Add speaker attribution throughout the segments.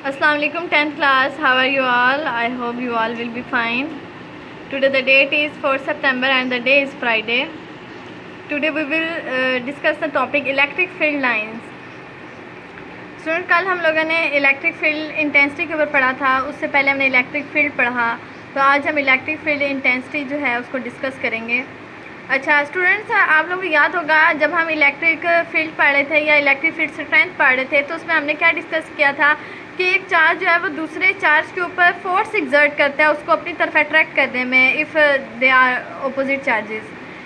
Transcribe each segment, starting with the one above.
Speaker 1: Assalamu alaikum 10th class. How are you all? I hope you all will be fine. Today the date is 4 September and the day is Friday. Today we will discuss the topic electric field lines. Student कल हम लोगों ने electric field intensity के ऊपर पढ़ा था, उससे पहले हमने इलेक्ट्रिक फील्ड पढ़ा, तो आज हम इलेक्ट्रिक फील्ड इंटेंसिटी जो है उसको डिस्कस करेंगे। अच्छा स्टूडेंट्स, आप लोगों को याद होगा जब हम इलेक्ट्रिक फील्ड पढ़ रहे थे या इलेक्ट्रिक फील्ड स्ट्रेंथ पढ़ रहे थे तो उसमें हमने क्या डिस्कस किया था कि एक चार्ज जो है वो दूसरे चार्ज के ऊपर फोर्स एक्सर्ट करता है उसको अपनी तरफ अट्रैक्ट करने में, if they are opposite charges.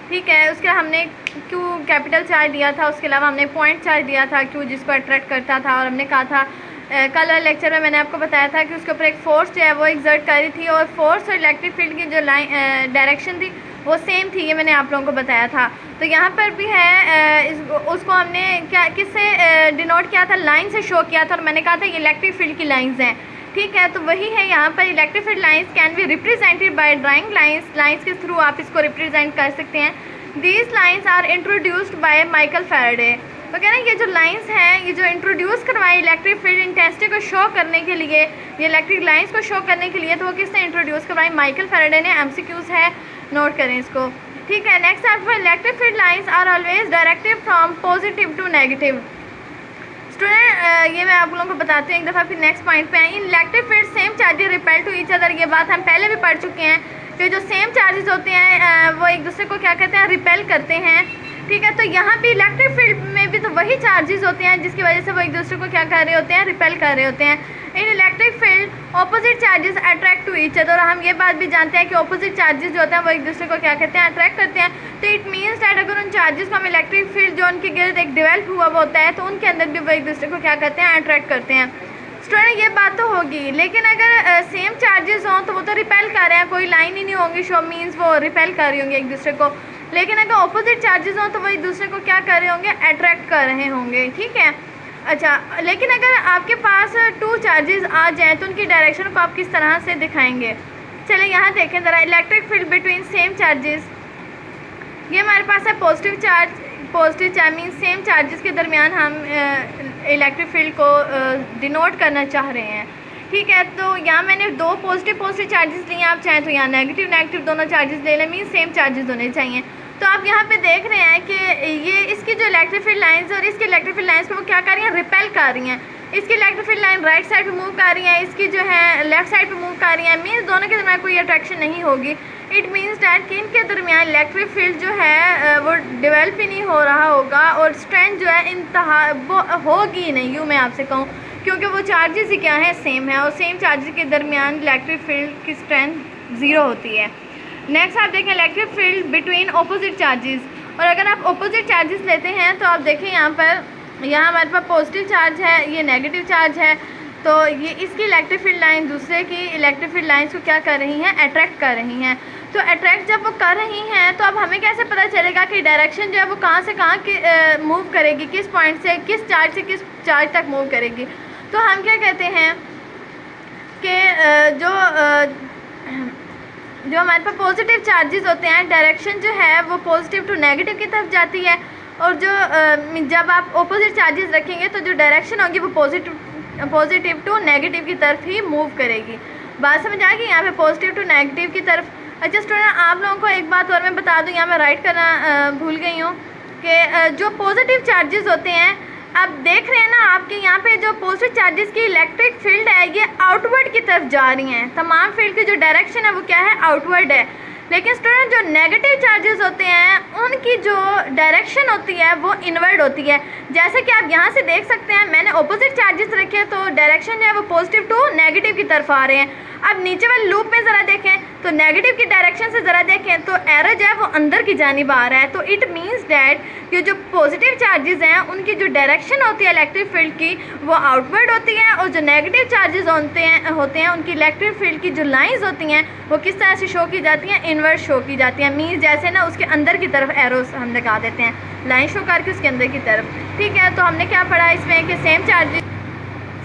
Speaker 1: ठीक है, उसके हमने क्यू कैपिटल चार्ज दिया था, उसके अलावा हमने पॉइंट चार्ज दिया था क्यू जिसको अट्रैक्ट करता था, और हमने कहा था कल वाले लेक्चर में मैंने आपको बताया था कि उसके ऊपर एक फोर्स जो है वो एक्सर्ट कर रही थी और फोर्स और इलेक्ट्रिक फील्ड की जो लाइन डायरेक्शन थी वो सेम थी, ये मैंने आप लोगों को बताया था। तो यहाँ पर भी है उसको हमने क्या किससे डिनोट किया था, लाइन से शो किया था, और मैंने कहा था ये इलेक्ट्रिक फील्ड की लाइंस हैं। ठीक है, तो वही है यहाँ पर electric field lines can be represented by drawing lines के थ्रू आप इसको रिप्रेजेंट कर सकते हैं। These lines are introduced by Michael Faraday. तो कह रहे हैं ये जो लाइंस हैं ये जो इंट्रोड्यूस करवाई इलेक्ट्रिक फील्ड इंटेंसिटी को शो करने के लिए, ये इलेक्ट्रिक लाइंस को शो करने के लिए, तो वो किसने इंट्रोड्यूस करवाई, माइकल फैराडे ने। एमसीक्यूज है, नोट करें इसको। ठीक है, नेक्स्ट आपको electric field lines are always directed from positive to negative. Student ये मैं आप लोगों को बताती हूँ एक दफ़ा, फिर नेक्स्ट पॉइंट पे हैं। In electric field same charges repel to each other, ये बात हम पहले भी पढ़ चुके हैं कि जो सेम चार्जेस होते हैं वो एक दूसरे को क्या कहते हैं, रिपेल करते हैं। ठीक है, तो यहाँ भी इलेक्ट्रिक फील्ड में भी तो वही चार्जेस होते हैं जिसकी वजह से वो एक दूसरे को क्या कर रहे होते हैं, रिपेल कर रहे होते हैं। In electric field opposite charges attract to each other, और हम ये बात भी जानते हैं कि ऑपोजिट चार्जेस जो होते हैं वो एक दूसरे को क्या कहते हैं, अट्रैक्ट करते हैं। तो इट मीन्स दैट अगर उन चार्जेस को हम इलेक्ट्रिक फील्ड जो उनके गिर्द एक डेवलप हुआ होता है तो उनके अंदर भी वो एक दूसरे को क्या कहते हैं, अट्रैक्ट करते हैं। स्टूडेंट ये बात तो होगी, लेकिन अगर सेम चार्जेस हों तो वो तो रिपेल कर रहे हैं, कोई लाइन ही नहीं होंगी शो मीन्स वो रिपेल कर रही होंगी एक दूसरे को। लेकिन अगर ऑपोजिट चार्जेस हों तो वो एक दूसरे को क्या कर रहे होंगे, अट्रैक्ट कर रहे होंगे। ठीक है, अच्छा लेकिन अगर आपके पास टू चार्जेस आ जाएँ तो उनकी डायरेक्शन को आप किस तरह से दिखाएंगे। चले यहाँ देखें ज़रा, electric field between same charges, ये हमारे पास है positive charge mean same charges के दरमियान हम इलेक्ट्रिक फील्ड को डिनोट करना चाह रहे हैं। ठीक है, तो यहाँ मैंने दो पॉजिटिव चार्जेस लिए, आप चाहें तो यहाँ नेगेटिव दोनों चार्जेस ले लें, मीन सेम चार्जेस होने चाहिए। तो आप यहाँ पे देख रहे हैं कि ये इसकी जो इलेक्ट्रिक फील्ड लाइंस और इसकी इलेक्ट्रिक फील्ड लाइंस को वो क्या कर रही हैं, रिपेल कर रही हैं। इसकी electric field line right side पे मूव कर रही है, इसकी जो है लेफ्ट साइड पे मूव कर रही है, मीन्स दोनों के दरमियान कोई अट्रैक्शन नहीं होगी। इट मीन्स डैट कि इनके दरमियान इलेक्ट्रिक फील्ड जो है वो डेवलप ही नहीं हो रहा होगा और स्ट्रेंथ जो है इंतहा वो होगी ही नहीं, यूँ मैं आपसे कहूँ, क्योंकि वो चार्जेस ही क्या है, सेम है, और सेम चार्जेस के दरमियान इलेक्ट्रिक फील्ड की स्ट्रेंथ ज़ीरो होती है। नेक्स्ट आप देखें electric field between opposite charges, और अगर आप अपोजिट चार्जेस लेते हैं तो आप देखें यहाँ हमारे पास पॉजिटिव चार्ज है, ये नेगेटिव चार्ज है, तो ये इसकी इलेक्ट्रिक फील्ड लाइन दूसरे की इलेक्ट्रिक फील्ड लाइंस को क्या कर रही हैं, अट्रैक्ट कर रही हैं। तो अट्रैक्ट जब वो कर रही हैं तो अब हमें कैसे पता चलेगा कि डायरेक्शन जो है वो कहाँ से कहाँ की मूव करेगी, किस पॉइंट से किस चार्ज तक मूव करेगी। तो हम क्या कहते हैं कि जो हमारे पास पॉजिटिव चार्जेस होते हैं डायरेक्शन जो है वो पॉजिटिव टू नेगेटिव की तरफ जाती है, और जो जब आप ऑपोजिट चार्जेस रखेंगे तो जो डायरेक्शन होगी वो पॉजिटिव टू नेगेटिव की तरफ ही मूव करेगी। बात समझ आ गई यहाँ पे, पॉजिटिव टू नेगेटिव की तरफ। अच्छा स्टूडेंट, आप लोगों को एक बात और मैं बता दूँ, यहाँ मैं राइट करना भूल गई हूँ कि जो पॉजिटिव चार्जेस होते हैं, अब देख रहे हैं ना आपके यहाँ पे जो पॉजिटिव चार्जेस की इलेक्ट्रिक फील्ड है ये आउटवर्ड की तरफ जा रही हैं, तमाम फील्ड की जो डायरेक्शन है वो क्या है, आउटवर्ड है। लेकिन स्टूडेंट जो नेगेटिव चार्जेस होते हैं उनकी जो डायरेक्शन होती है वो इनवर्ड होती है। जैसे कि आप यहाँ से देख सकते हैं मैंने ऑपोजिट चार्जेस रखे तो डायरेक्शन जो है वो पॉजिटिव टू नेगेटिव की तरफ आ रहे हैं। अब नीचे वाले लूप में ज़रा देखें तो नेगेटिव की डायरेक्शन से ज़रा देखें तो एरो जो है वो अंदर की जानिब आ रहा है। तो इट मीन्स डैट कि जो पॉजिटिव चार्जेस हैं उनकी जो डायरेक्शन होती है इलेक्ट्रिक फील्ड की वो आउटवर्ड होती है, और जो नेगेटिव चार्जेस होते हैं उनकी इलेक्ट्रिक फील्ड की जो लाइंस होती हैं वो किस तरह से शो की जाती हैं, इनवर्ड शो की जाती हैं। मीन्स जैसे ना उसके अंदर की तरफ एरोस हम लगा देते हैं, लाइन शो करके उसके अंदर की तरफ। ठीक है, तो हमने क्या पढ़ा इसमें कि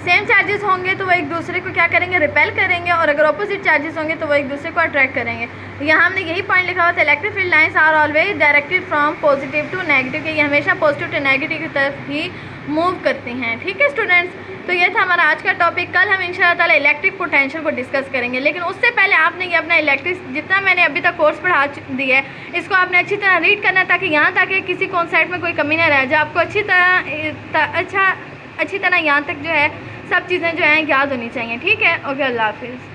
Speaker 1: सेम चार्जेस होंगे तो वो एक दूसरे को क्या करेंगे, रिपेल करेंगे, और अगर ऑपोजिट चार्जेस होंगे तो वो एक दूसरे को अट्रैक्ट करेंगे। यहाँ हमने यही पॉइंट लिखा हुआ था, electric field lines are always directed from positive to negative, कि ये हमेशा पॉजिटिव टू नेगेटिव की तरफ ही मूव करती हैं। ठीक है स्टूडेंट्स, तो ये था हमारा आज का टॉपिक। कल हम इंशाल्लाह ताला इलेक्ट्रिक पोटेंशियल को डिस्कस करेंगे, लेकिन उससे पहले आपने ये अपना इलेक्ट्रिक जितना मैंने अभी तक कोर्स पढ़ा दिया है इसको आपने अच्छी तरह रीड करना है, ताकि यहाँ तक किसी कॉन्सेप्ट में कोई कमी ना रह जाए। आपको अच्छी तरह यहाँ तक जो है सब चीज़ें जो हैं याद होनी चाहिए। ठीक है, ओके, अल्लाह हाफिज़।